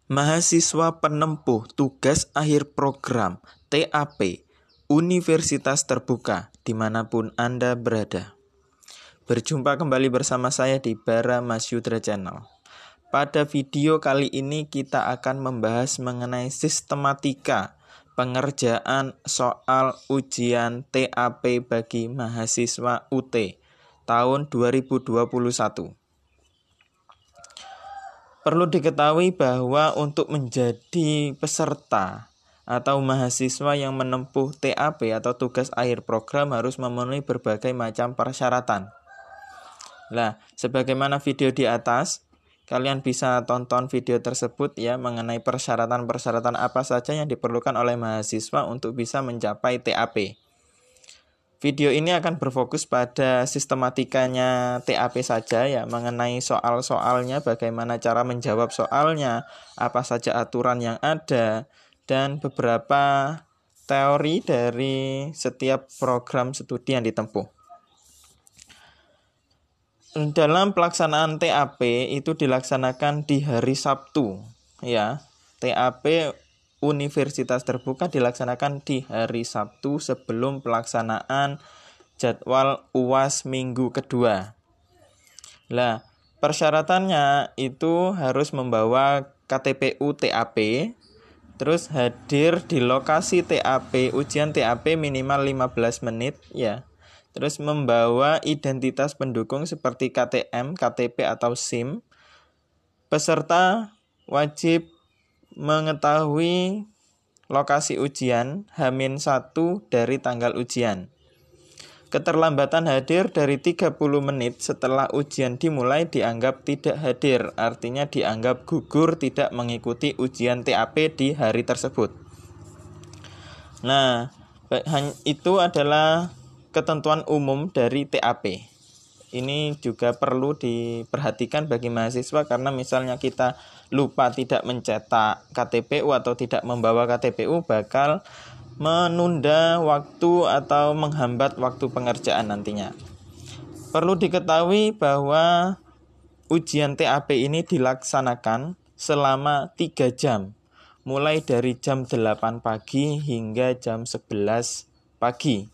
Mahasiswa penempuh tugas akhir program TAP Universitas Terbuka dimanapun Anda berada. Berjumpa kembali bersama saya di Bara Mas Yudra Channel. Pada video kali ini kita akan membahas mengenai sistematika pengerjaan soal ujian TAP bagi mahasiswa UT tahun 2021. Perlu diketahui bahwa untuk menjadi peserta atau mahasiswa yang menempuh TAP atau tugas akhir program harus memenuhi berbagai macam persyaratan. Nah, sebagaimana video di atas, kalian bisa tonton video tersebut ya mengenai persyaratan-persyaratan apa saja yang diperlukan oleh mahasiswa untuk bisa mencapai TAP. Video ini akan berfokus pada sistematikanya TAP saja ya, mengenai soal-soalnya, bagaimana cara menjawab soalnya, apa saja aturan yang ada, dan beberapa teori dari setiap program studi yang ditempuh. Dalam pelaksanaan TAP itu dilaksanakan di hari Sabtu ya. TAP Universitas Terbuka dilaksanakan di hari Sabtu sebelum pelaksanaan jadwal UAS minggu kedua. Nah, persyaratannya itu harus membawa KTPU TAP, terus hadir di lokasi TAP, ujian TAP minimal 15 menit ya. Terus membawa identitas pendukung seperti KTM, KTP atau SIM. Peserta wajib mengetahui lokasi ujian H-1 dari tanggal ujian. Keterlambatan hadir dari 30 menit setelah ujian dimulai dianggap tidak hadir, artinya dianggap gugur tidak mengikuti ujian TAP di hari tersebut. Nah, itu adalah ketentuan umum dari TAP. Ini juga perlu diperhatikan bagi mahasiswa karena misalnya kita lupa tidak mencetak KTPU atau tidak membawa KTPU bakal menunda waktu atau menghambat waktu pengerjaan nantinya. Perlu diketahui bahwa ujian TAP ini dilaksanakan selama 3 jam, mulai dari jam 8 pagi hingga jam 11 pagi.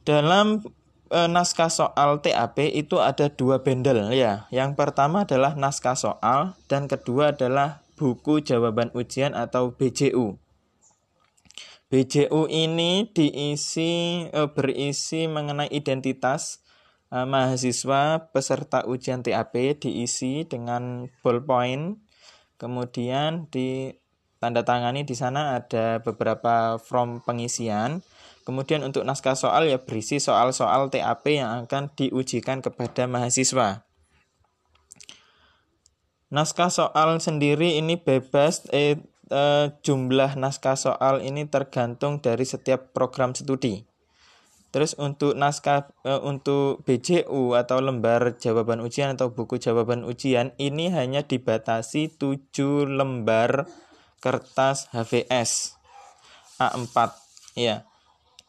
Dalam naskah soal TAP itu ada 2 bundle ya. Yang pertama adalah naskah soal dan kedua adalah buku jawaban ujian atau BJU. BJU ini berisi mengenai identitas mahasiswa peserta ujian TAP, diisi dengan ballpoint. Kemudian ditandatangani di sana ada beberapa form pengisian. Kemudian untuk naskah soal ya berisi soal-soal TAP yang akan diujikan kepada mahasiswa. Naskah soal sendiri ini bebas, jumlah naskah soal ini tergantung dari setiap program studi. Terus untuk untuk BJU atau lembar jawaban ujian atau buku jawaban ujian ini hanya dibatasi 7 lembar kertas HVS A4 ya.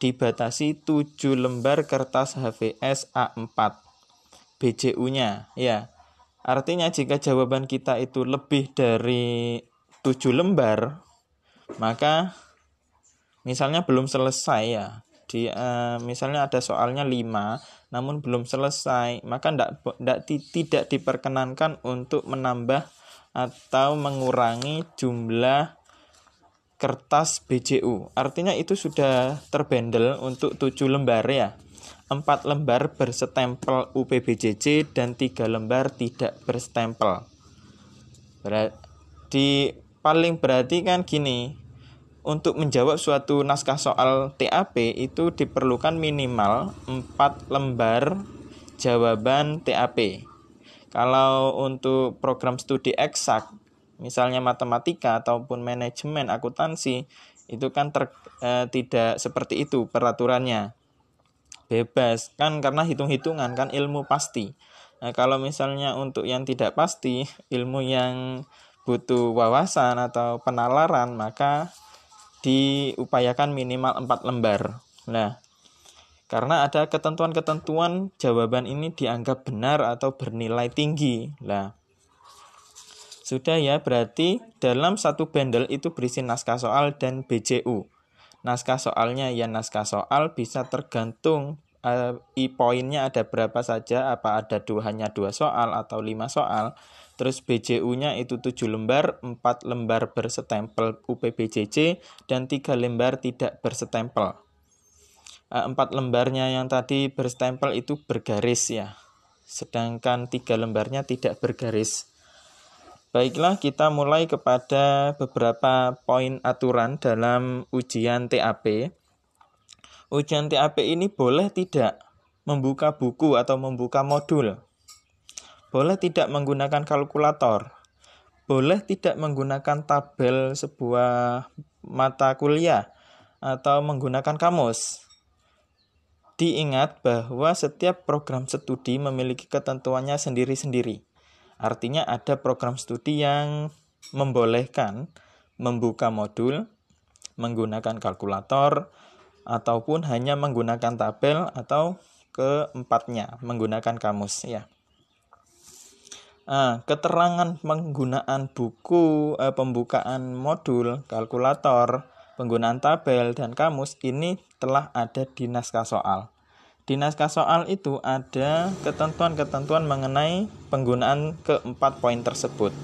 Dibatasi 7 lembar kertas HVS A4 BJU-nya ya. Artinya jika jawaban kita itu lebih dari 7 lembar, maka misalnya belum selesai ya. Misalnya ada soalnya 5 namun belum selesai, maka tidak diperkenankan untuk menambah atau mengurangi jumlah kertas BJU. Artinya itu sudah terbendel untuk 7 lembar ya. 4 lembar berstempel UPBJJ dan 3 lembar tidak berstempel. Berarti kan gini, untuk menjawab suatu naskah soal TAP itu diperlukan minimal 4 lembar jawaban TAP. Kalau untuk program studi eksak, misalnya matematika ataupun manajemen akuntansi, itu kan tidak seperti itu peraturannya. Bebas kan, karena hitung-hitungan kan ilmu pasti. Nah, kalau misalnya untuk yang tidak pasti, ilmu yang butuh wawasan atau penalaran, maka diupayakan minimal 4 lembar. Nah, karena ada ketentuan-ketentuan jawaban ini dianggap benar atau bernilai tinggi. Nah, Sudah ya, berarti dalam satu bundle itu berisi naskah soal dan BCU. Naskah soalnya ya naskah soal bisa tergantung poinnya ada berapa saja, apa ada hanya 2 soal atau 5 soal. Terus BCU-nya itu 7 lembar, 4 lembar berstempel UPBJJ, dan 3 lembar tidak berstempel. 4 lembarnya yang tadi berstempel itu bergaris ya, sedangkan 3 lembarnya tidak bergaris. Baiklah, kita mulai kepada beberapa poin aturan dalam ujian TAP. Ujian TAP ini boleh tidak membuka buku atau membuka modul. Boleh tidak menggunakan kalkulator. Boleh tidak menggunakan tabel sebuah mata kuliah atau menggunakan kamus. Diingat bahwa setiap program studi memiliki ketentuannya sendiri-sendiri. Artinya ada program studi yang membolehkan membuka modul, menggunakan kalkulator, ataupun hanya menggunakan tabel, atau keempatnya menggunakan kamus ya. Keterangan penggunaan buku, pembukaan modul, kalkulator, penggunaan tabel, dan kamus ini telah ada di naskah soal. Di naskah soal itu ada ketentuan-ketentuan mengenai penggunaan keempat poin tersebut.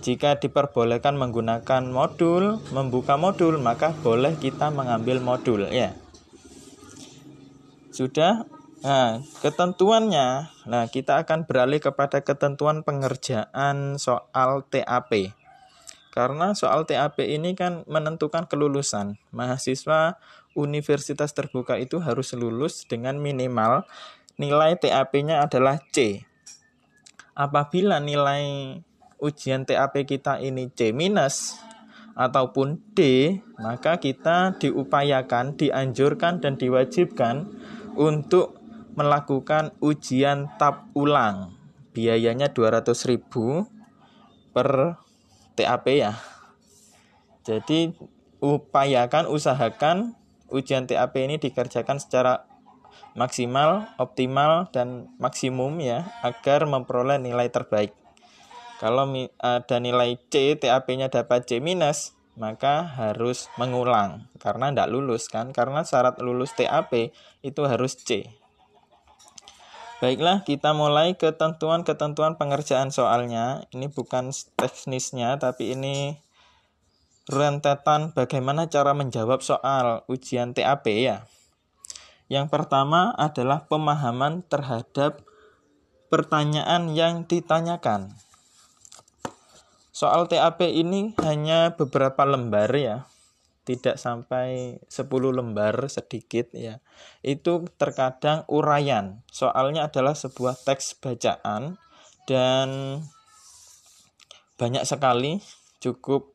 Jika diperbolehkan menggunakan modul, membuka modul, maka boleh kita mengambil modul ya. Sudah. Nah, ketentuannya. Nah, kita akan beralih kepada ketentuan pengerjaan soal TAP. Karena soal TAP ini kan menentukan kelulusan. Mahasiswa universitas terbuka itu harus lulus dengan minimal nilai TAP-nya adalah C. Apabila nilai ujian TAP kita ini C- ataupun D, maka kita diupayakan, dianjurkan, dan diwajibkan untuk melakukan ujian tap ulang. Biayanya 200.000 per TAP ya. Jadi usahakan ujian TAP ini dikerjakan secara maksimal, optimal, dan maksimum ya, agar memperoleh nilai terbaik. Kalau ada nilai C, TAP-nya dapat C-, maka harus mengulang karena tidak lulus kan, karena syarat lulus TAP itu harus C. Baiklah, kita mulai ketentuan-ketentuan pengerjaan soalnya. Ini bukan teknisnya, tapi ini rentetan bagaimana cara menjawab soal ujian TAP ya. Yang pertama adalah pemahaman terhadap pertanyaan yang ditanyakan. Soal TAP ini hanya beberapa lembar ya, tidak sampai 10 lembar, sedikit ya. Itu terkadang uraian. Soalnya adalah sebuah teks bacaan dan banyak sekali, cukup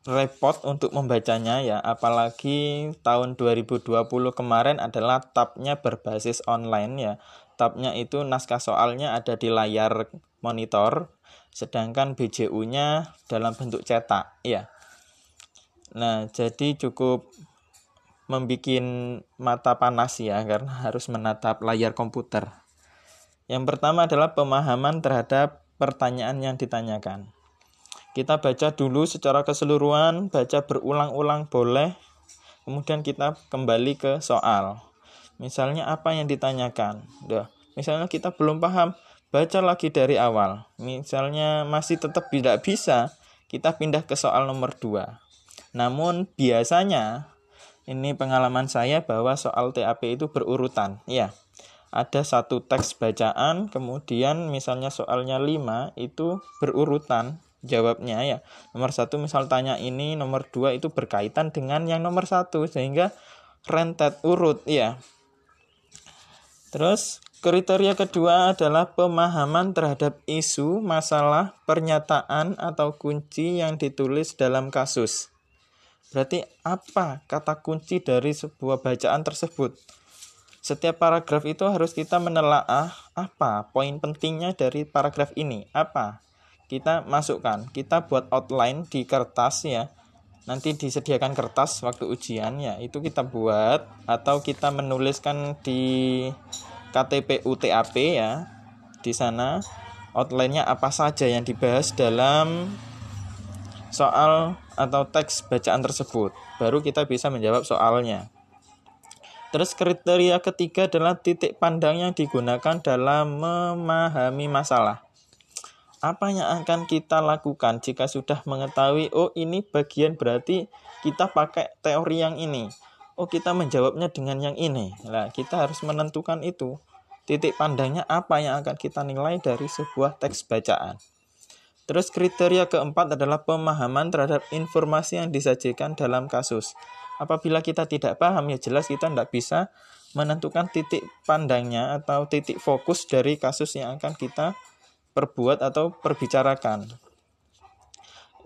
repot untuk membacanya ya, apalagi tahun 2020 kemarin adalah tabnya berbasis online ya. Tabnya itu naskah soalnya ada di layar monitor, sedangkan BJU-nya dalam bentuk cetak ya. Nah, jadi cukup membuat mata panas ya, karena harus menatap layar komputer. Yang pertama adalah pemahaman terhadap pertanyaan yang ditanyakan. Kita baca dulu secara keseluruhan, baca berulang-ulang boleh, kemudian kita kembali ke soal. Misalnya apa yang ditanyakan? Misalnya kita belum paham, baca lagi dari awal. Misalnya masih tetap tidak bisa, kita pindah ke soal nomor 2. Namun biasanya, ini pengalaman saya bahwa soal TAP itu berurutan. Ya, ada satu teks bacaan, kemudian misalnya soalnya 5, itu berurutan jawabnya ya. Nomor 1 misal tanya ini, nomor 2 itu berkaitan dengan yang nomor 1, sehingga rentet urut ya. Terus kriteria kedua adalah pemahaman terhadap isu, masalah, pernyataan, atau kunci yang ditulis dalam kasus. Berarti apa kata kunci dari sebuah bacaan tersebut? Setiap paragraf itu harus kita menelaah apa poin pentingnya dari paragraf ini, apa kita masukkan, kita buat outline di kertas ya. Nanti disediakan kertas waktu ujian ya, itu kita buat, atau kita menuliskan di KTPU TAP ya, di sana outline-nya apa saja yang dibahas dalam soal atau teks bacaan tersebut. Baru kita bisa menjawab soalnya. Terus kriteria ketiga adalah titik pandang yang digunakan dalam memahami masalah. Apa yang akan kita lakukan jika sudah mengetahui, oh ini bagian berarti kita pakai teori yang ini. Oh kita menjawabnya dengan yang ini. Nah kita harus menentukan itu. Titik pandangnya apa yang akan kita nilai dari sebuah teks bacaan. Terus kriteria keempat adalah pemahaman terhadap informasi yang disajikan dalam kasus. Apabila kita tidak paham, ya jelas kita tidak bisa menentukan titik pandangnya atau titik fokus dari kasus yang akan kita perbuat atau perbicarakan.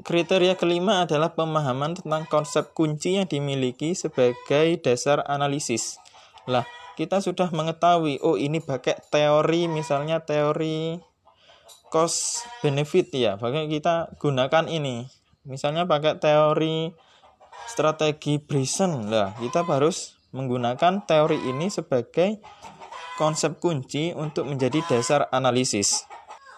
Kriteria kelima adalah pemahaman tentang konsep kunci yang dimiliki sebagai dasar analisis. Lah, kita sudah mengetahui, oh ini pakai teori, misalnya teori cost benefit ya, makanya kita gunakan ini. Misalnya pakai teori strategi Bryson, lah kita harus menggunakan teori ini sebagai konsep kunci untuk menjadi dasar analisis.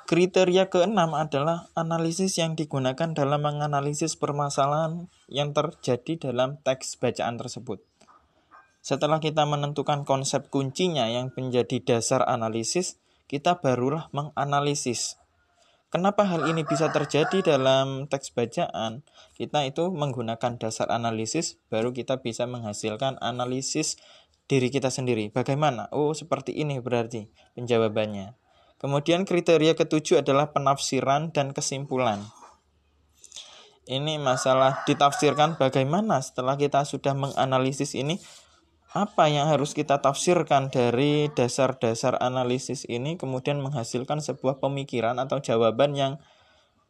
Kriteria keenam adalah analisis yang digunakan dalam menganalisis permasalahan yang terjadi dalam teks bacaan tersebut. Setelah kita menentukan konsep kuncinya yang menjadi dasar analisis, kita barulah menganalisis. Kenapa hal ini bisa terjadi dalam teks bacaan? Kita itu menggunakan dasar analisis, baru kita bisa menghasilkan analisis diri kita sendiri. Bagaimana? Oh, seperti ini berarti penjawabannya. Kemudian kriteria ketujuh adalah penafsiran dan kesimpulan. Ini masalah ditafsirkan bagaimana setelah kita sudah menganalisis ini, apa yang harus kita tafsirkan dari dasar-dasar analisis ini, kemudian menghasilkan sebuah pemikiran atau jawaban yang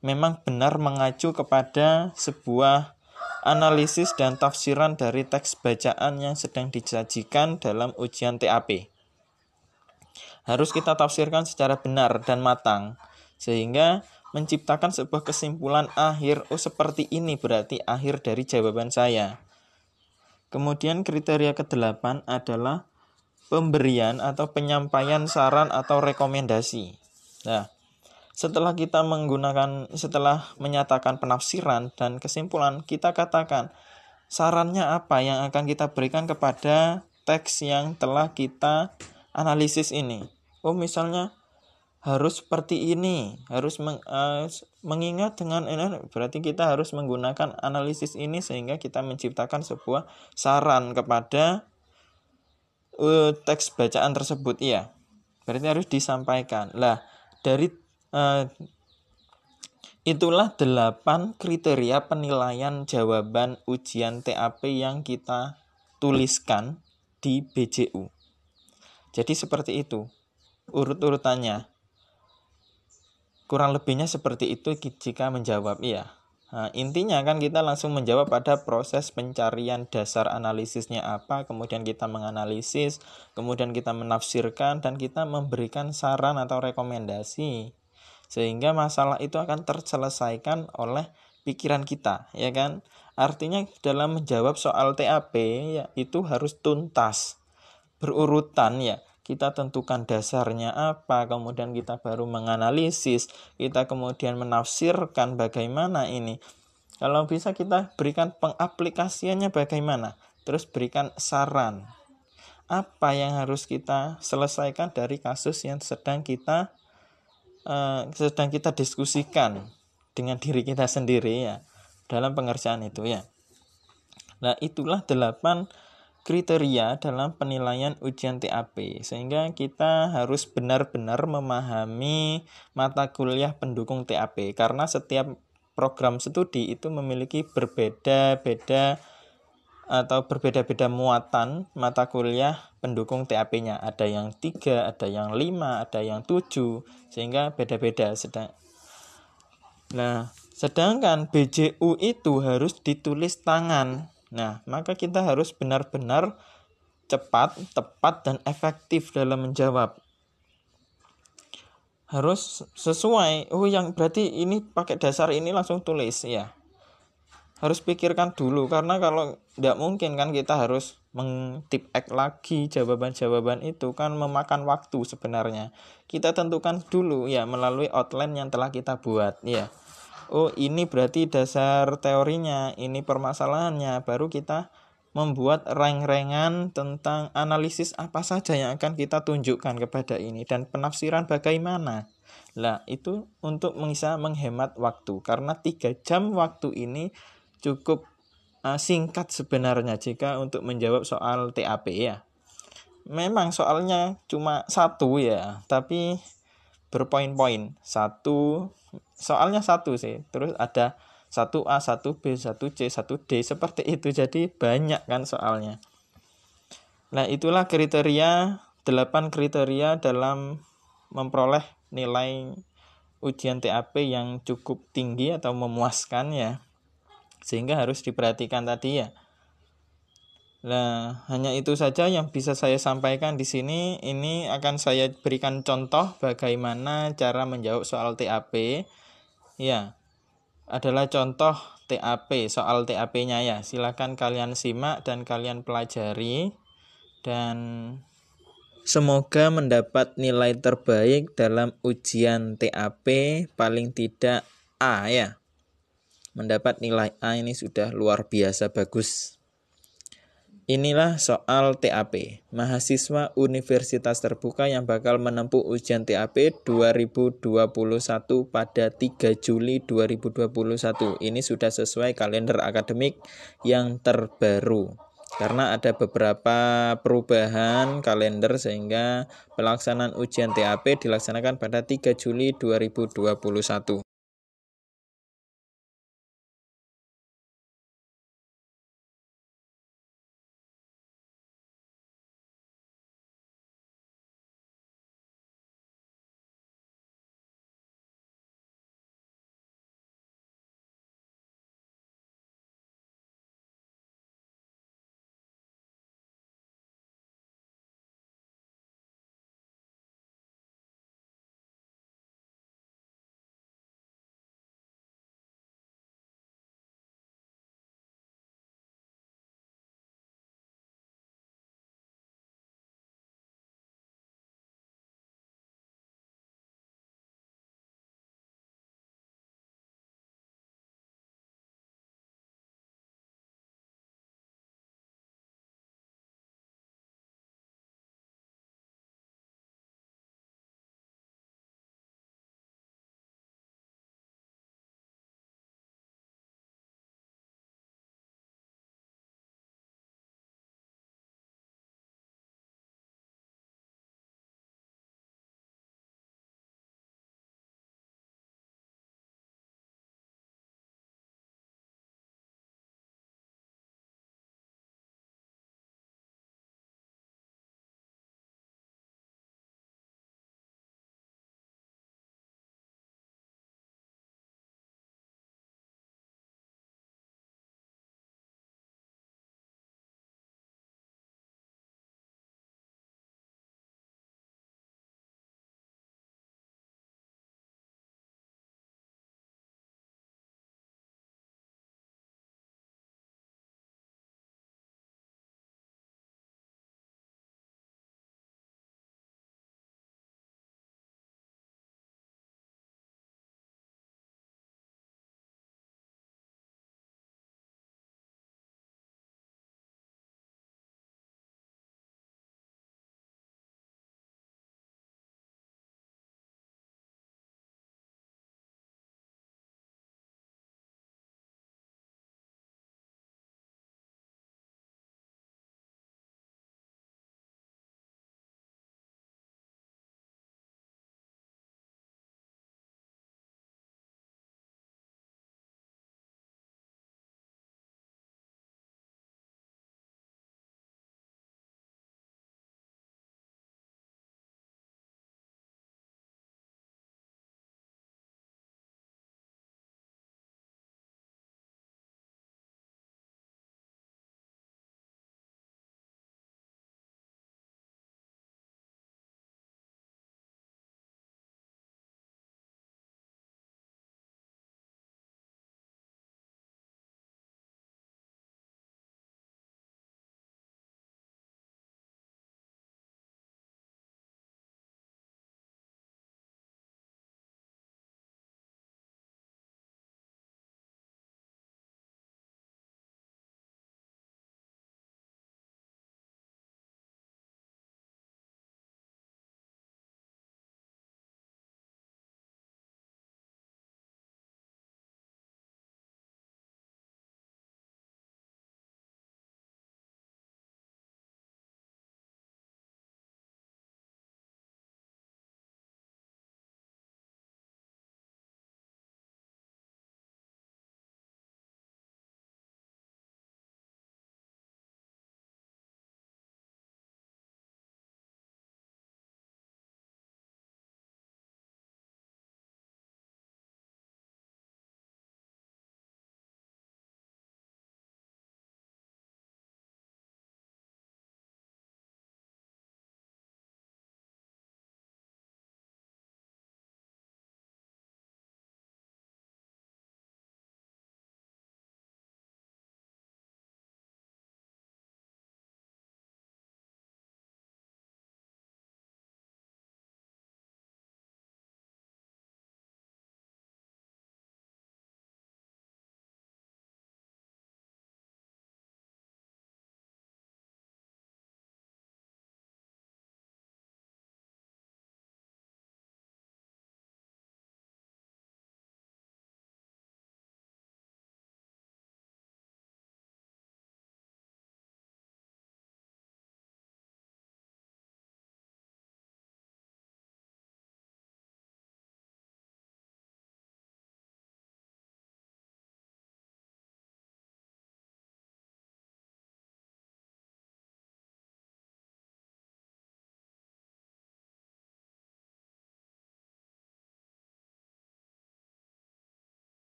memang benar mengacu kepada sebuah analisis dan tafsiran dari teks bacaan yang sedang disajikan dalam ujian TAP. Harus kita tafsirkan secara benar dan matang, sehingga menciptakan sebuah kesimpulan akhir, oh seperti ini berarti akhir dari jawaban saya. Kemudian kriteria ke-8 adalah pemberian atau penyampaian saran atau rekomendasi. Nah, setelah menyatakan penafsiran dan kesimpulan, kita katakan sarannya apa yang akan kita berikan kepada teks yang telah kita analisis ini. Oh, misalnya harus seperti ini, harus mengingat dengan ini, berarti kita harus menggunakan analisis ini sehingga kita menciptakan sebuah saran kepada teks bacaan tersebut. Iya, berarti harus disampaikan. Lah, dari itulah 8 kriteria penilaian jawaban ujian TAP yang kita tuliskan di BJU. Jadi seperti itu urut-urutannya. Kurang lebihnya seperti itu jika menjawab, iya. Nah, intinya kan kita langsung menjawab pada proses pencarian dasar analisisnya apa, kemudian kita menganalisis, kemudian kita menafsirkan, dan kita memberikan saran atau rekomendasi. Sehingga masalah itu akan terselesaikan oleh pikiran kita, ya kan? Artinya dalam menjawab soal TAP, ya, itu harus tuntas, berurutan ya. Kita tentukan dasarnya apa, kemudian kita baru menganalisis, kita kemudian menafsirkan bagaimana ini. Kalau bisa kita berikan pengaplikasiannya bagaimana, terus berikan saran. Apa yang harus kita selesaikan dari kasus yang sedang kita diskusikan dengan diri kita sendiri ya, dalam pengerjaan itu ya. Nah, itulah 8 kriteria dalam penilaian ujian TAP, sehingga kita harus benar-benar memahami mata kuliah pendukung TAP, karena setiap program studi itu memiliki berbeda-beda muatan mata kuliah pendukung TAP-nya. Ada yang 3, ada yang 5, ada yang 7, sehingga beda-beda. Sedangkan BJU itu harus ditulis tangan. Nah, maka kita harus benar-benar cepat, tepat, dan efektif dalam menjawab. Harus sesuai. Oh, yang berarti ini pakai dasar ini langsung tulis ya. Harus pikirkan dulu, karena kalau tidak mungkin kan kita harus mengtipek lagi jawaban-jawaban itu kan memakan waktu sebenarnya. Kita tentukan dulu ya melalui outline yang telah kita buat ya. Oh, ini berarti dasar teorinya, ini permasalahannya. Baru kita membuat reng-rengan tentang analisis apa saja yang akan kita tunjukkan kepada ini dan penafsiran bagaimana. Lah, itu untuk bisa menghemat waktu karena 3 jam waktu ini cukup singkat sebenarnya jika untuk menjawab soal TAP ya. Memang soalnya cuma 1 ya, tapi berpoin-poin. Soalnya 1 sih. Terus ada 1A, 1B, 1C, 1D seperti itu. Jadi banyak kan soalnya. Nah, itulah 8 kriteria dalam memperoleh nilai ujian TAP yang cukup tinggi atau memuaskan ya. Sehingga harus diperhatikan tadi ya. Nah, hanya itu saja yang bisa saya sampaikan di sini. Ini akan saya berikan contoh bagaimana cara menjawab soal TAP. Ya, adalah contoh TAP, soal TAP-nya ya. Silakan kalian simak dan kalian pelajari. Dan semoga mendapat nilai terbaik dalam ujian TAP, paling tidak A ya. Mendapat nilai A ini sudah luar biasa bagus. Inilah soal TAP, mahasiswa Universitas Terbuka yang bakal menempuh ujian TAP 2021 pada 3 Juli 2021. Ini sudah sesuai kalender akademik yang terbaru. Karena ada beberapa perubahan kalender sehingga pelaksanaan ujian TAP dilaksanakan pada 3 Juli 2021.